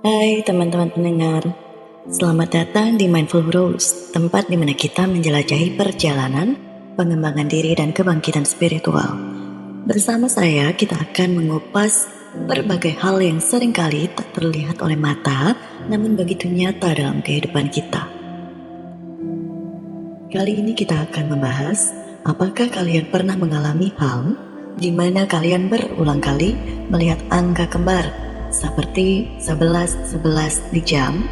Hai teman-teman pendengar, selamat datang di Mindful Rose, tempat di mana kita menjelajahi perjalanan, pengembangan diri dan kebangkitan spiritual. Bersama saya, kita akan mengupas berbagai hal yang seringkali tak terlihat oleh mata, namun begitu nyata dalam kehidupan kita. Kali ini kita akan membahas, apakah kalian pernah mengalami hal di mana kalian berulang kali melihat angka kembar seperti 11-11 di jam,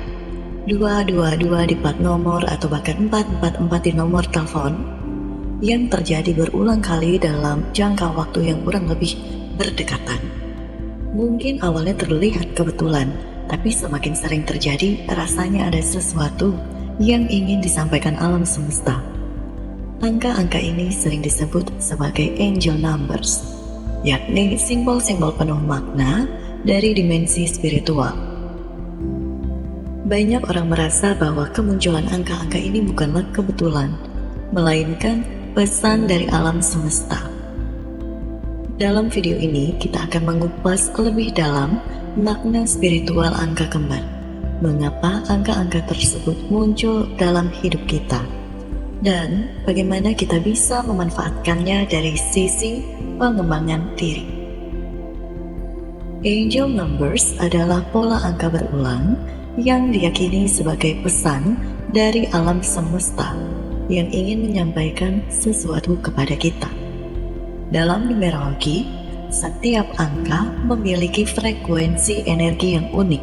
222 di plat nomor atau bahkan 444 di nomor telepon yang terjadi berulang kali dalam jangka waktu yang kurang lebih berdekatan. Mungkin awalnya terlihat kebetulan, tapi semakin sering terjadi rasanya ada sesuatu yang ingin disampaikan alam semesta. Angka-angka ini sering disebut sebagai angel numbers, yakni simbol-simbol penuh makna dari dimensi spiritual. Banyak orang merasa bahwa kemunculan angka-angka ini bukanlah kebetulan, melainkan pesan dari alam semesta. Dalam video ini, kita akan mengupas lebih dalam makna spiritual angka kembar. Mengapa angka-angka tersebut muncul dalam hidup kita? Dan bagaimana kita bisa memanfaatkannya dari sisi pengembangan diri. Angel numbers adalah pola angka berulang yang diyakini sebagai pesan dari alam semesta yang ingin menyampaikan sesuatu kepada kita. Dalam numerologi, setiap angka memiliki frekuensi energi yang unik.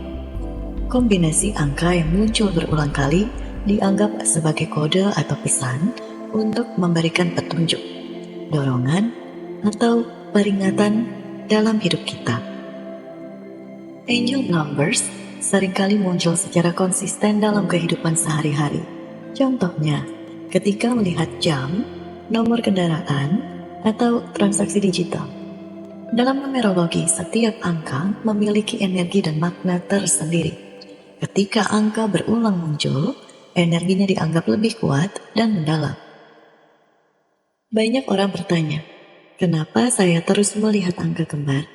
Kombinasi angka yang muncul berulang kali dianggap sebagai kode atau pesan untuk memberikan petunjuk, dorongan, atau peringatan dalam hidup kita. Angel numbers seringkali muncul secara konsisten dalam kehidupan sehari-hari. Contohnya, ketika melihat jam, nomor kendaraan, atau transaksi digital. Dalam numerologi, setiap angka memiliki energi dan makna tersendiri. Ketika angka berulang muncul, energinya dianggap lebih kuat dan mendalam. Banyak orang bertanya, kenapa saya terus melihat angka kembar?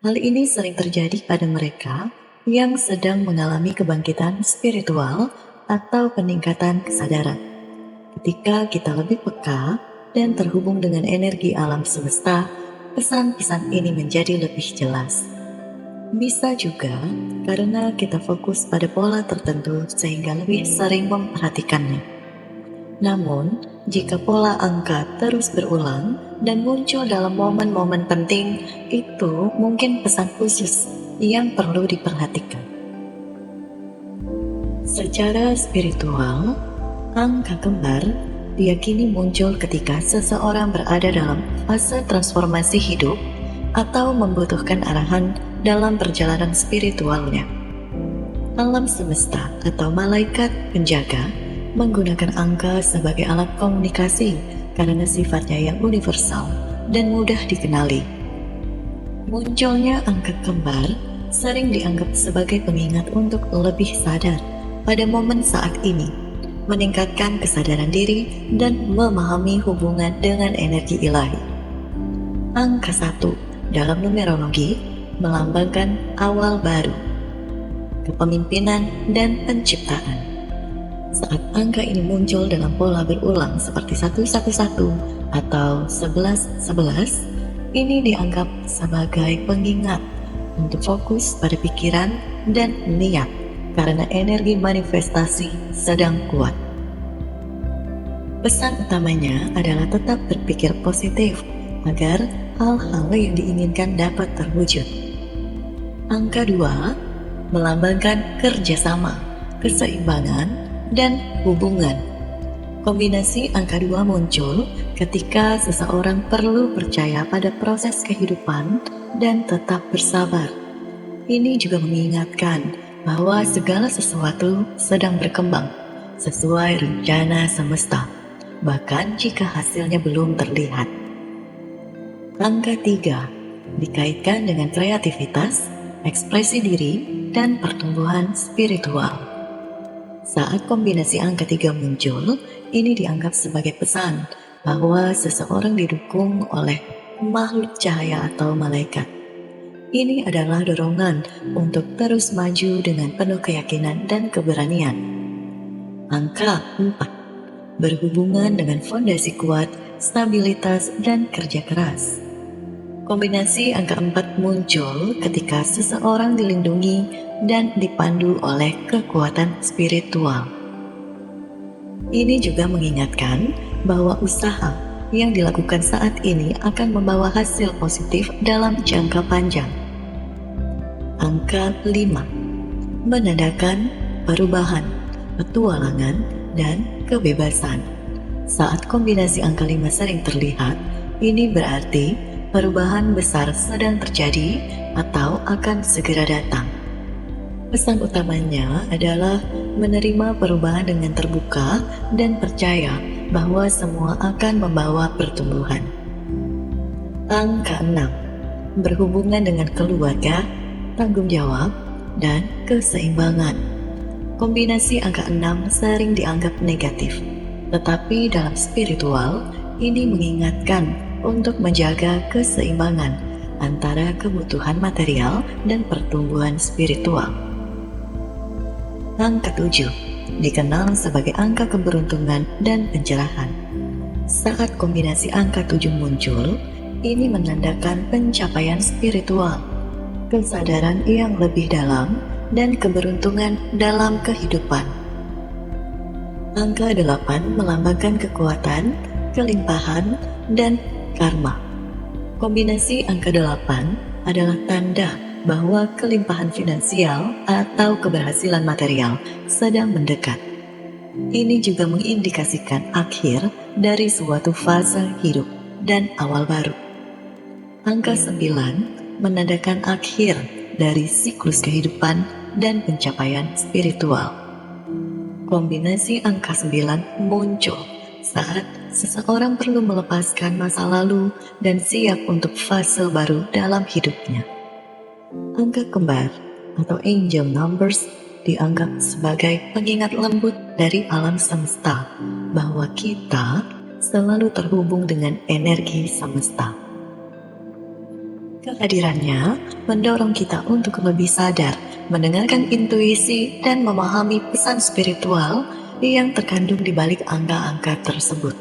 Hal ini sering terjadi pada mereka yang sedang mengalami kebangkitan spiritual atau peningkatan kesadaran. Ketika kita lebih peka dan terhubung dengan energi alam semesta, pesan-pesan ini menjadi lebih jelas. Bisa juga karena kita fokus pada pola tertentu sehingga lebih sering memperhatikannya. Namun, jika pola angka terus berulang dan muncul dalam momen-momen penting, itu mungkin pesan khusus yang perlu diperhatikan. Secara spiritual, angka kembar diyakini muncul ketika seseorang berada dalam fase transformasi hidup atau membutuhkan arahan dalam perjalanan spiritualnya. Alam semesta atau malaikat penjaga menggunakan angka sebagai alat komunikasi karena sifatnya yang universal dan mudah dikenali. Munculnya angka kembar sering dianggap sebagai pengingat untuk lebih sadar pada momen saat ini, meningkatkan kesadaran diri dan memahami hubungan dengan energi ilahi. Angka 1 dalam numerologi melambangkan awal baru, kepemimpinan dan penciptaan. Saat angka ini muncul dalam pola berulang seperti 111 atau 1111, ini dianggap sebagai pengingat untuk fokus pada pikiran dan niat karena energi manifestasi sedang kuat. Pesan utamanya adalah tetap berpikir positif agar hal-hal yang diinginkan dapat terwujud. Angka 2 melambangkan kerjasama, keseimbangan, dan hubungan. Kombinasi angka 2 muncul ketika seseorang perlu percaya pada proses kehidupan dan tetap bersabar. Ini juga mengingatkan bahwa segala sesuatu sedang berkembang sesuai rencana semesta, bahkan jika hasilnya belum terlihat. Angka 3 dikaitkan dengan kreativitas, ekspresi diri, dan pertumbuhan spiritual. Saat kombinasi angka 3 muncul, ini dianggap sebagai pesan bahwa seseorang didukung oleh makhluk cahaya atau malaikat. Ini adalah dorongan untuk terus maju dengan penuh keyakinan dan keberanian. Angka 4 berhubungan dengan fondasi kuat, stabilitas, dan kerja keras. Kombinasi angka 4 muncul ketika seseorang dilindungi dan dipandu oleh kekuatan spiritual. Ini juga mengingatkan bahwa usaha yang dilakukan saat ini akan membawa hasil positif dalam jangka panjang. Angka 5 menandakan perubahan, petualangan, dan kebebasan. Saat kombinasi angka 5 sering terlihat, ini berarti perubahan besar sedang terjadi atau akan segera datang. Pesan utamanya adalah menerima perubahan dengan terbuka dan percaya bahwa semua akan membawa pertumbuhan. Angka 6 berhubungan dengan keluarga, tanggung jawab, dan keseimbangan. Kombinasi angka 6 sering dianggap negatif, tetapi dalam spiritual, ini mengingatkan untuk menjaga keseimbangan antara kebutuhan material dan pertumbuhan spiritual. Angka 7 dikenal sebagai angka keberuntungan dan pencerahan. Saat kombinasi angka 7 muncul, ini menandakan pencapaian spiritual, kesadaran yang lebih dalam, dan keberuntungan dalam kehidupan. Angka 8 melambangkan kekuatan, kelimpahan, dan karma. Kombinasi angka 8 adalah tanda bahwa kelimpahan finansial atau keberhasilan material sedang mendekat. Ini juga mengindikasikan akhir dari suatu fase hidup dan awal baru. Angka 9 menandakan akhir dari siklus kehidupan dan pencapaian spiritual. Kombinasi angka 9 muncul saat seseorang perlu melepaskan masa lalu dan siap untuk fase baru dalam hidupnya. Angka kembar atau angel numbers dianggap sebagai pengingat lembut dari alam semesta bahwa kita selalu terhubung dengan energi semesta. Kehadirannya mendorong kita untuk lebih sadar, mendengarkan intuisi, dan memahami pesan spiritual yang terkandung di balik angka-angka tersebut.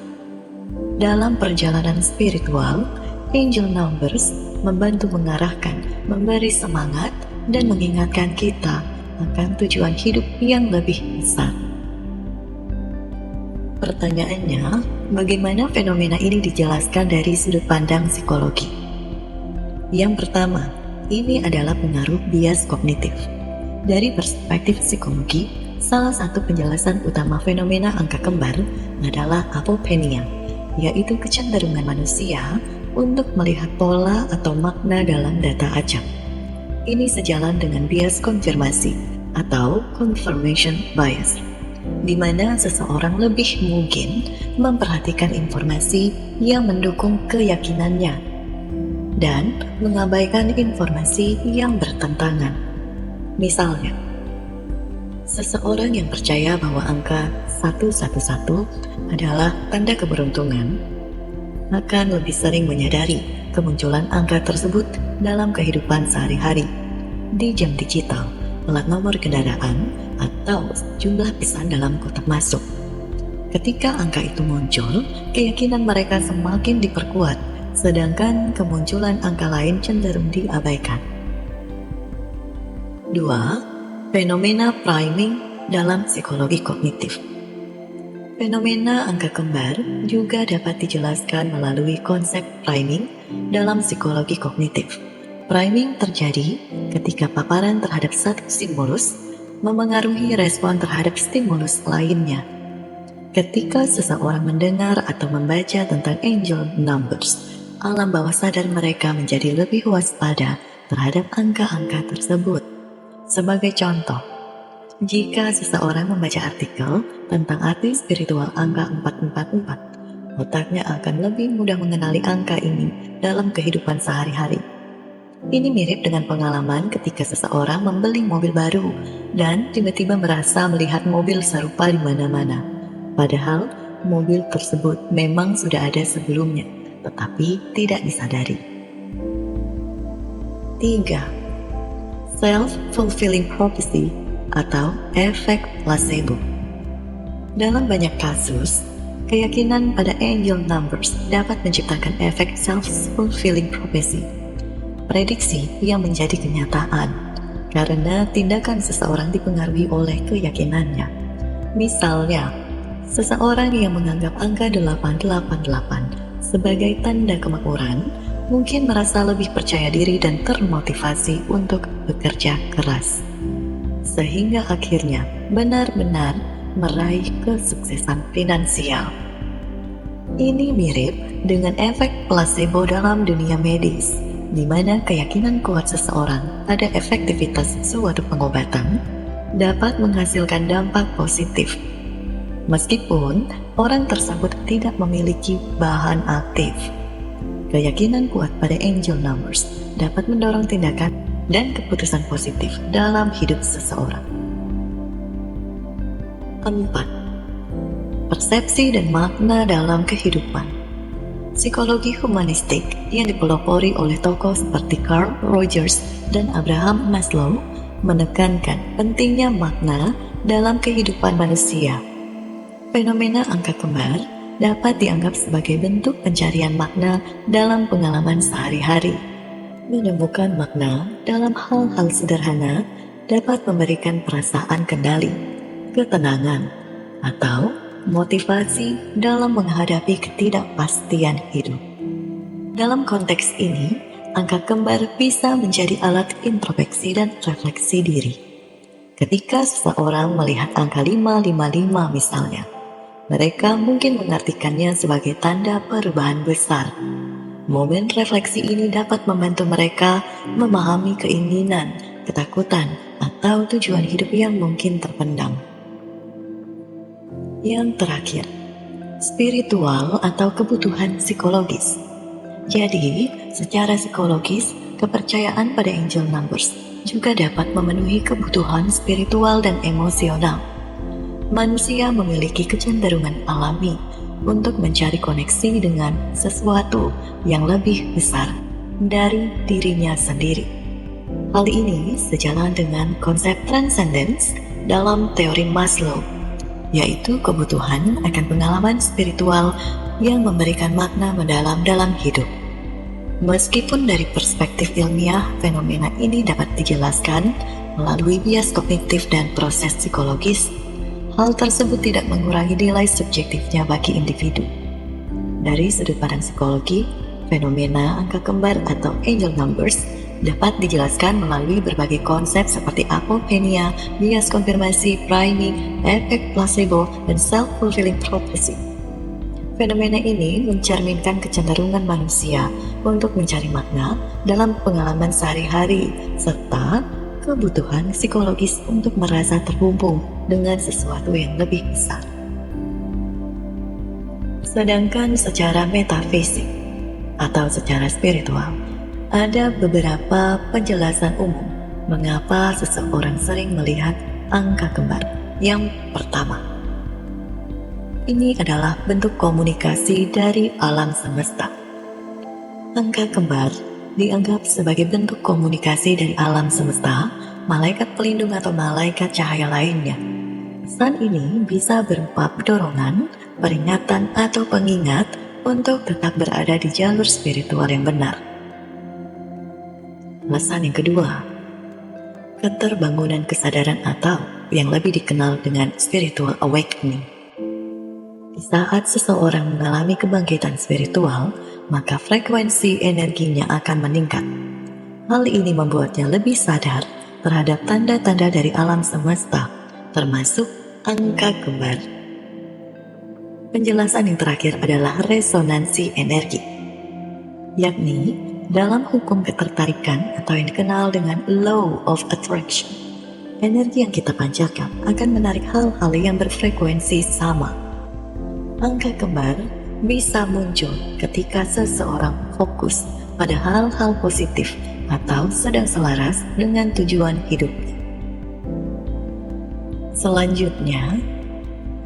Dalam perjalanan spiritual, angel numbers membantu mengarahkan, memberi semangat, dan mengingatkan kita akan tujuan hidup yang lebih besar. Pertanyaannya, bagaimana fenomena ini dijelaskan dari sudut pandang psikologi? Yang pertama, ini adalah pengaruh bias kognitif. Dari perspektif psikologi, salah satu penjelasan utama fenomena angka kembar adalah apopenia, yaitu kecenderungan manusia untuk melihat pola atau makna dalam data acak. Ini sejalan dengan bias konfirmasi atau confirmation bias, di mana seseorang lebih mungkin memperhatikan informasi yang mendukung keyakinannya dan mengabaikan informasi yang bertentangan. Misalnya, seseorang yang percaya bahwa angka 111 adalah tanda keberuntungan akan lebih sering menyadari kemunculan angka tersebut dalam kehidupan sehari-hari, di jam digital, plat nomor kendaraan, atau jumlah pesan dalam kotak masuk. Ketika angka itu muncul, keyakinan mereka semakin diperkuat, sedangkan kemunculan angka lain cenderung diabaikan. 2. Fenomena priming dalam psikologi kognitif. Fenomena angka kembar juga dapat dijelaskan melalui konsep priming dalam psikologi kognitif. Priming terjadi ketika paparan terhadap satu stimulus memengaruhi respon terhadap stimulus lainnya. Ketika seseorang mendengar atau membaca tentang angel numbers, alam bawah sadar mereka menjadi lebih waspada terhadap angka-angka tersebut. Sebagai contoh, jika seseorang membaca artikel tentang arti spiritual angka 444, otaknya akan lebih mudah mengenali angka ini dalam kehidupan sehari-hari. Ini mirip dengan pengalaman ketika seseorang membeli mobil baru dan tiba-tiba merasa melihat mobil serupa di mana-mana. Padahal mobil tersebut memang sudah ada sebelumnya, tetapi tidak disadari. 3. Self-fulfilling prophecy atau efek placebo. Dalam banyak kasus, keyakinan pada angel numbers dapat menciptakan efek self-fulfilling prophecy, prediksi yang menjadi kenyataan karena tindakan seseorang dipengaruhi oleh keyakinannya. Misalnya, seseorang yang menganggap angka 888 sebagai tanda kemakmuran mungkin merasa lebih percaya diri dan termotivasi untuk bekerja keras, sehingga akhirnya benar-benar meraih kesuksesan finansial. Ini mirip dengan efek placebo dalam dunia medis, di mana keyakinan kuat seseorang pada efektivitas suatu pengobatan dapat menghasilkan dampak positif, meskipun orang tersebut tidak memiliki bahan aktif. Keyakinan kuat pada angel numbers dapat mendorong tindakan dan keputusan positif dalam hidup seseorang. 4. Persepsi dan makna dalam kehidupan. Psikologi humanistik yang dipelopori oleh tokoh seperti Carl Rogers dan Abraham Maslow menekankan pentingnya makna dalam kehidupan manusia. Fenomena angka kembar dapat dianggap sebagai bentuk pencarian makna dalam pengalaman sehari-hari. Menemukan makna dalam hal-hal sederhana dapat memberikan perasaan kendali, ketenangan, atau motivasi dalam menghadapi ketidakpastian hidup. Dalam konteks ini, angka kembar bisa menjadi alat introspeksi dan refleksi diri. Ketika seseorang melihat angka 555 misalnya, mereka mungkin mengartikannya sebagai tanda perubahan besar. Momen refleksi ini dapat membantu mereka memahami keinginan, ketakutan, atau tujuan hidup yang mungkin terpendam. Yang terakhir, spiritual atau kebutuhan psikologis. Jadi, secara psikologis, kepercayaan pada angel numbers juga dapat memenuhi kebutuhan spiritual dan emosional. Manusia memiliki kecenderungan alami untuk mencari koneksi dengan sesuatu yang lebih besar dari dirinya sendiri. Hal ini sejalan dengan konsep transcendence dalam teori Maslow, yaitu kebutuhan akan pengalaman spiritual yang memberikan makna mendalam dalam hidup. Meskipun dari perspektif ilmiah, fenomena ini dapat dijelaskan melalui bias kognitif dan proses psikologis, hal tersebut tidak mengurangi nilai subjektifnya bagi individu. Dari sudut pandang psikologi, fenomena angka kembar atau angel numbers dapat dijelaskan melalui berbagai konsep seperti apophenia, bias konfirmasi, priming, efek placebo, dan self-fulfilling prophecy. Fenomena ini mencerminkan kecenderungan manusia untuk mencari makna dalam pengalaman sehari-hari, serta kebutuhan psikologis untuk merasa terhubung dengan sesuatu yang lebih besar. Sedangkan secara metafisik atau secara spiritual, ada beberapa penjelasan umum mengapa seseorang sering melihat angka kembar. Yang pertama, ini adalah bentuk komunikasi dari alam semesta. Angka kembar dianggap sebagai bentuk komunikasi dari alam semesta, malaikat pelindung atau malaikat cahaya lainnya. Pesan ini bisa berupa dorongan, peringatan, atau pengingat untuk tetap berada di jalur spiritual yang benar. Alasan yang kedua, keterbangunan kesadaran atau yang lebih dikenal dengan spiritual awakening. Di saat seseorang mengalami kebangkitan spiritual, maka frekuensi energinya akan meningkat. Hal ini membuatnya lebih sadar terhadap tanda-tanda dari alam semesta, termasuk angka kembar. Penjelasan yang terakhir adalah resonansi energi, yakni dalam hukum ketertarikan atau yang dikenal dengan law of attraction, energi yang kita pancarkan akan menarik hal-hal yang berfrekuensi sama. Angka kembar bisa muncul ketika seseorang fokus pada hal-hal positif atau sedang selaras dengan tujuan hidupnya. Selanjutnya,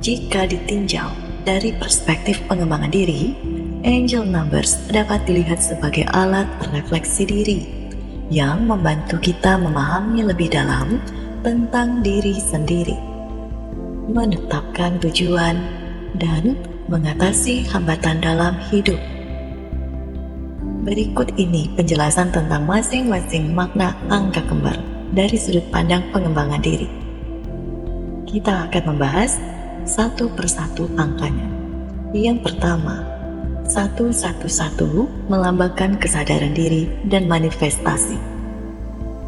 jika ditinjau dari perspektif pengembangan diri, angel numbers dapat dilihat sebagai alat refleksi diri. yang membantu kita memahami lebih dalam tentang diri sendiri, menetapkan tujuan, dan mengatasi hambatan dalam hidup. Berikut ini penjelasan tentang masing-masing makna angka kembar dari sudut pandang pengembangan diri. Kita akan membahas satu persatu angkanya. Yang pertama, 111 melambangkan kesadaran diri dan manifestasi.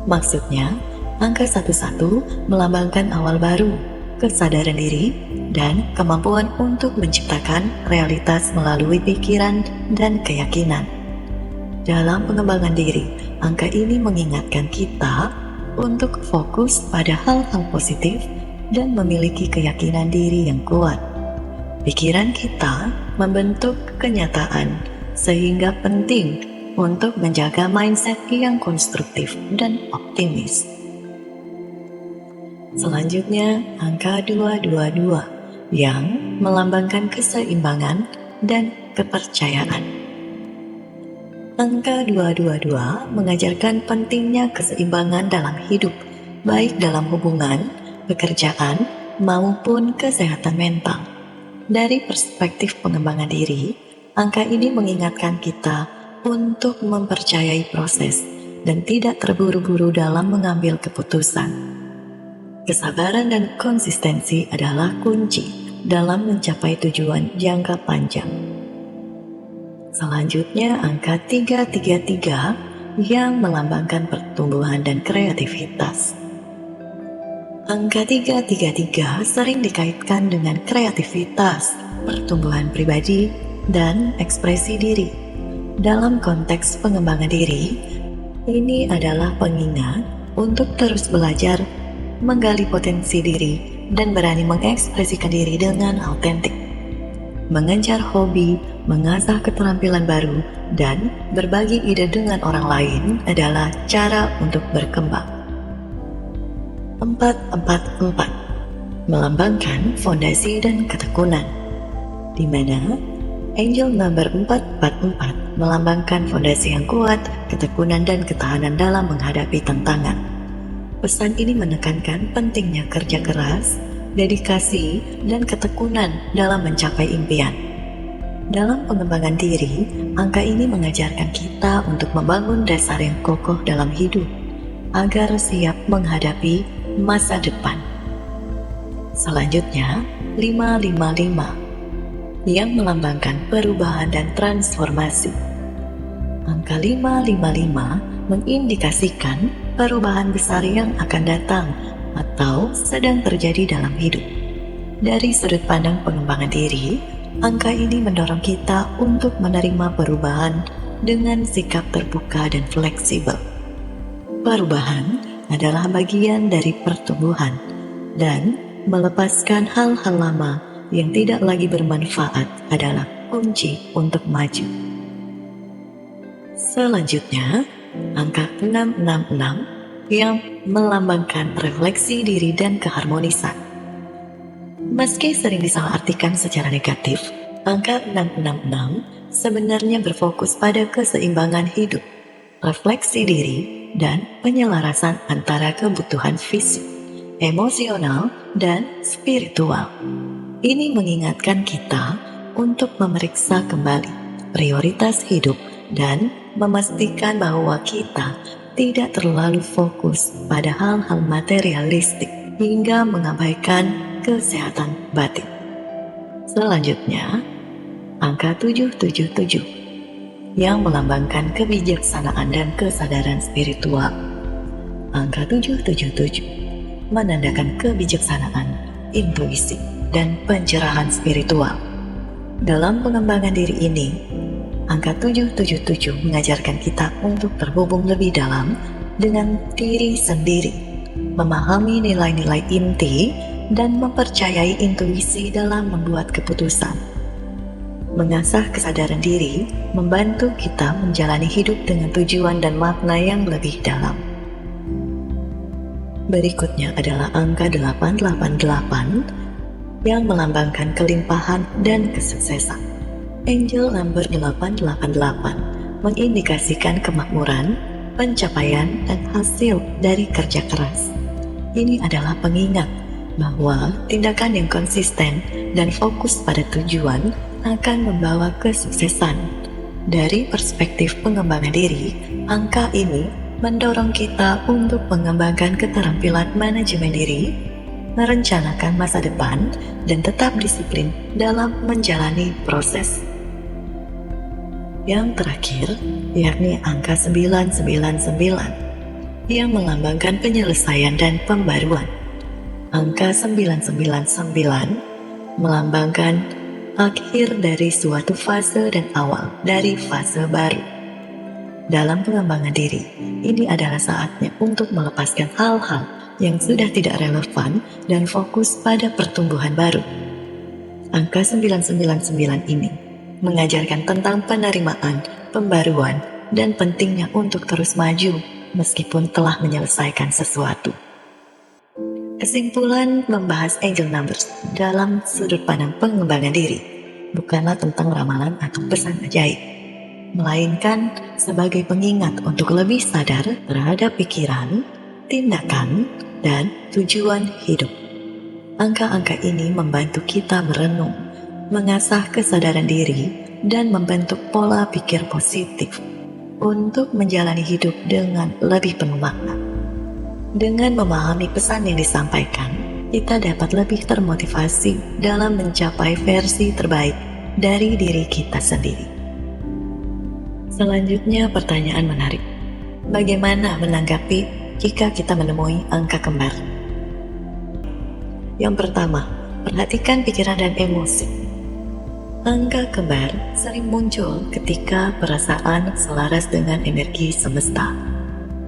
Maksudnya, angka 11 melambangkan awal baru, kesadaran diri, dan kemampuan untuk menciptakan realitas melalui pikiran dan keyakinan. Dalam pengembangan diri, angka ini mengingatkan kita untuk fokus pada hal-hal positif dan memiliki keyakinan diri yang kuat. Pikiran kita membentuk kenyataan, sehingga penting untuk menjaga mindset yang konstruktif dan optimis. Selanjutnya, angka 222 yang melambangkan keseimbangan dan kepercayaan. Angka 222 mengajarkan pentingnya keseimbangan dalam hidup, baik dalam hubungan, pekerjaan, maupun kesehatan mental. Dari perspektif pengembangan diri, angka ini mengingatkan kita untuk mempercayai proses dan tidak terburu-buru dalam mengambil keputusan. Kesabaran dan konsistensi adalah kunci dalam mencapai tujuan jangka panjang. Selanjutnya, angka 333 yang melambangkan pertumbuhan dan kreativitas. Angka 333 sering dikaitkan dengan kreativitas, pertumbuhan pribadi, dan ekspresi diri. Dalam konteks pengembangan diri, ini adalah pengingat untuk terus belajar, menggali potensi diri, dan berani mengekspresikan diri dengan autentik. Mengejar hobi, mengasah keterampilan baru, dan berbagi ide dengan orang lain adalah cara untuk berkembang. 444 melambangkan fondasi dan ketekunan, di mana angel number 444 melambangkan fondasi yang kuat, ketekunan, dan ketahanan dalam menghadapi tantangan. Pesan ini menekankan pentingnya kerja keras, dedikasi, dan ketekunan dalam mencapai impian. Dalam pengembangan diri, angka ini mengajarkan kita untuk membangun dasar yang kokoh dalam hidup, agar siap menghadapi masa depan. Selanjutnya, 555 yang melambangkan perubahan dan transformasi. Angka 555 mengindikasikan perubahan besar yang akan datang atau sedang terjadi dalam hidup. Dari sudut pandang pengembangan diri, angka ini mendorong kita untuk menerima perubahan dengan sikap terbuka dan fleksibel. Perubahan adalah bagian dari pertumbuhan dan melepaskan hal-hal lama yang tidak lagi bermanfaat adalah kunci untuk maju. Selanjutnya, angka 666 yang melambangkan refleksi diri dan keharmonisan. Meski sering disalahartikan secara negatif, angka 666 sebenarnya berfokus pada keseimbangan hidup, refleksi diri, dan penyelarasan antara kebutuhan fisik, emosional, dan spiritual. Ini mengingatkan kita untuk memeriksa kembali prioritas hidup dan memastikan bahwa kita tidak terlalu fokus pada hal-hal materialistik hingga mengabaikan kesehatan batin. Selanjutnya, angka 777 yang melambangkan kebijaksanaan dan kesadaran spiritual. Angka 777 menandakan kebijaksanaan, intuisi, dan pencerahan spiritual. Dalam pengembangan diri ini, angka 777 mengajarkan kita untuk terhubung lebih dalam dengan diri sendiri, memahami nilai-nilai inti, dan mempercayai intuisi dalam membuat keputusan. Mengasah kesadaran diri membantu kita menjalani hidup dengan tujuan dan makna yang lebih dalam. Berikutnya adalah angka 888 yang melambangkan kelimpahan dan kesuksesan. Angel number 888 mengindikasikan kemakmuran, pencapaian, dan hasil dari kerja keras. Ini adalah pengingat bahwa tindakan yang konsisten dan fokus pada tujuan akan membawa kesuksesan. Dari perspektif pengembangan diri, angka ini mendorong kita untuk mengembangkan keterampilan manajemen diri, merencanakan masa depan, dan tetap disiplin dalam menjalani proses. Yang terakhir, yakni angka 999, yang melambangkan penyelesaian dan pembaruan. Angka 999 melambangkan akhir dari suatu fase dan awal dari fase baru. Dalam pengembangan diri, ini adalah saatnya untuk melepaskan hal-hal yang sudah tidak relevan dan fokus pada pertumbuhan baru. Angka 999 ini mengajarkan tentang penerimaan, pembaruan, dan pentingnya untuk terus maju meskipun telah menyelesaikan sesuatu. Kesimpulan membahas angel numbers dalam sudut pandang pengembangan diri bukanlah tentang ramalan atau pesan ajaib, melainkan sebagai pengingat untuk lebih sadar terhadap pikiran, tindakan, dan tujuan hidup. Angka-angka ini membantu kita merenung, mengasah kesadaran diri, dan membentuk pola pikir positif untuk menjalani hidup dengan lebih penuh makna. Dengan memahami pesan yang disampaikan, kita dapat lebih termotivasi dalam mencapai versi terbaik dari diri kita sendiri. Selanjutnya, pertanyaan menarik. Bagaimana menanggapi jika kita menemui angka kembar? Yang pertama, perhatikan pikiran dan emosi. Angka kembar sering muncul ketika perasaan selaras dengan energi semesta.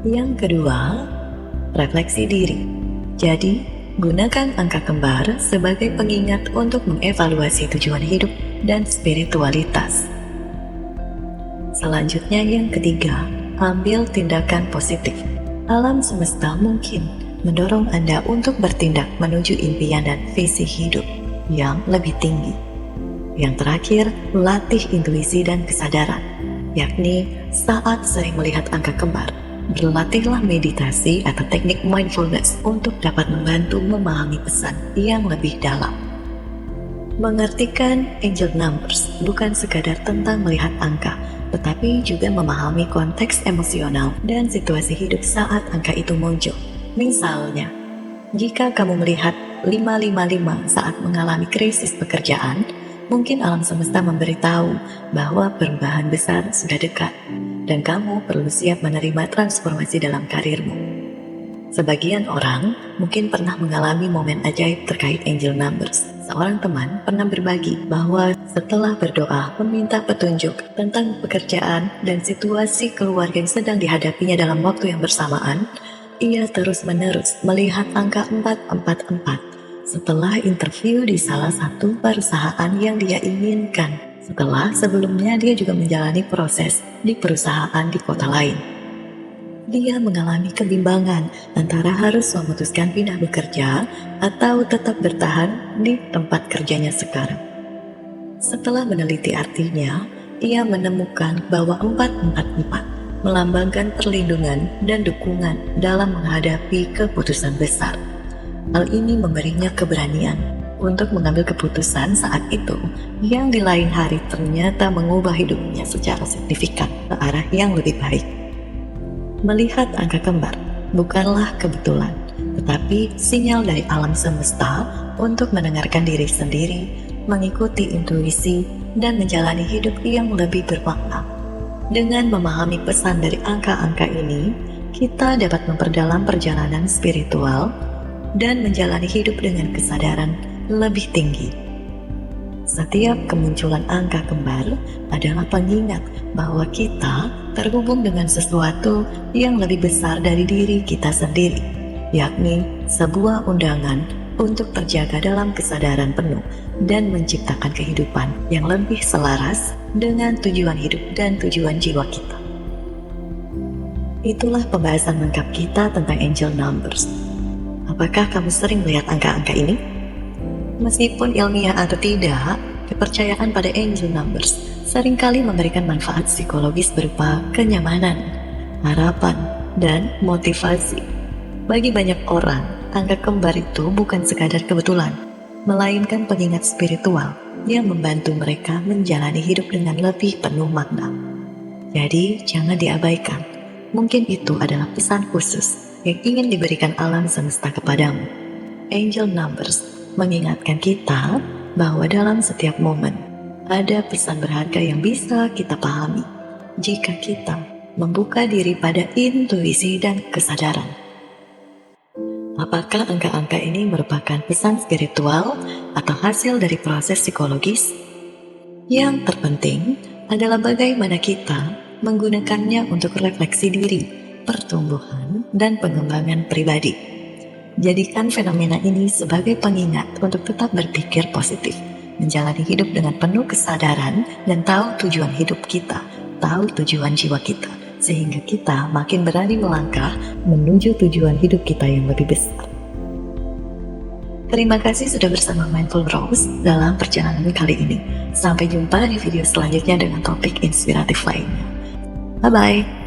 Yang kedua, refleksi diri. Jadi, gunakan angka kembar sebagai pengingat untuk mengevaluasi tujuan hidup dan spiritualitas. Selanjutnya, yang ketiga, ambil tindakan positif. Alam semesta mungkin mendorong Anda untuk bertindak menuju impian dan visi hidup yang lebih tinggi. Yang terakhir, latih intuisi dan kesadaran, yakni saat sering melihat angka kembar, berlatihlah meditasi atau teknik mindfulness untuk dapat membantu memahami pesan yang lebih dalam. Mengartikan angel numbers bukan sekadar tentang melihat angka, tetapi juga memahami konteks emosional dan situasi hidup saat angka itu muncul. Misalnya, jika kamu melihat 555 saat mengalami krisis pekerjaan, mungkin alam semesta memberitahu bahwa perubahan besar sudah dekat dan kamu perlu siap menerima transformasi dalam karirmu. Sebagian orang mungkin pernah mengalami momen ajaib terkait angel numbers. Seorang teman pernah berbagi bahwa setelah berdoa meminta petunjuk tentang pekerjaan dan situasi keluarga yang sedang dihadapinya dalam waktu yang bersamaan, ia terus-menerus melihat angka 444 setelah interview di salah satu perusahaan yang dia inginkan. Setelah sebelumnya dia juga menjalani proses di perusahaan di kota lain. Dia mengalami kebimbangan antara harus memutuskan pindah bekerja atau tetap bertahan di tempat kerjanya sekarang. Setelah meneliti artinya, ia menemukan bahwa 444 melambangkan perlindungan dan dukungan dalam menghadapi keputusan besar. Hal ini memberinya keberanian untuk mengambil keputusan saat itu yang di lain hari ternyata mengubah hidupnya secara signifikan ke arah yang lebih baik. Melihat angka kembar bukanlah kebetulan, tetapi sinyal dari alam semesta untuk mendengarkan diri sendiri, mengikuti intuisi, dan menjalani hidup yang lebih bermakna. Dengan memahami pesan dari angka-angka ini, kita dapat memperdalam perjalanan spiritual dan menjalani hidup dengan kesadaran lebih tinggi. Setiap kemunculan angka kembar adalah pengingat bahwa kita terhubung dengan sesuatu yang lebih besar dari diri kita sendiri, yakni sebuah undangan untuk terjaga dalam kesadaran penuh dan menciptakan kehidupan yang lebih selaras dengan tujuan hidup dan tujuan jiwa kita. Itulah pembahasan lengkap kita tentang angel numbers. Apakah kamu sering melihat angka-angka ini? Meskipun ilmiah atau tidak, kepercayaan pada angel numbers seringkali memberikan manfaat psikologis berupa kenyamanan, harapan, dan motivasi. Bagi banyak orang, angka kembar itu bukan sekadar kebetulan, melainkan pengingat spiritual yang membantu mereka menjalani hidup dengan lebih penuh makna. Jadi, jangan diabaikan. Mungkin itu adalah pesan khusus yang ingin diberikan alam semesta kepadamu. Angel Numbers mengingatkan kita bahwa dalam setiap momen ada pesan berharga yang bisa kita pahami jika kita membuka diri pada intuisi dan kesadaran. Apakah angka-angka ini merupakan pesan spiritual atau hasil dari proses psikologis? Yang terpenting adalah bagaimana kita menggunakannya untuk refleksi diri, pertumbuhan, dan pengembangan pribadi. Jadikan fenomena ini sebagai pengingat untuk tetap berpikir positif, menjalani hidup dengan penuh kesadaran, dan tahu tujuan hidup kita, tahu tujuan jiwa kita, sehingga kita makin berani melangkah menuju tujuan hidup kita yang lebih besar. Terima kasih sudah bersama Mindful Rose dalam perjalanan kali ini. Sampai jumpa di video selanjutnya dengan topik inspiratif lainnya. Bye-bye.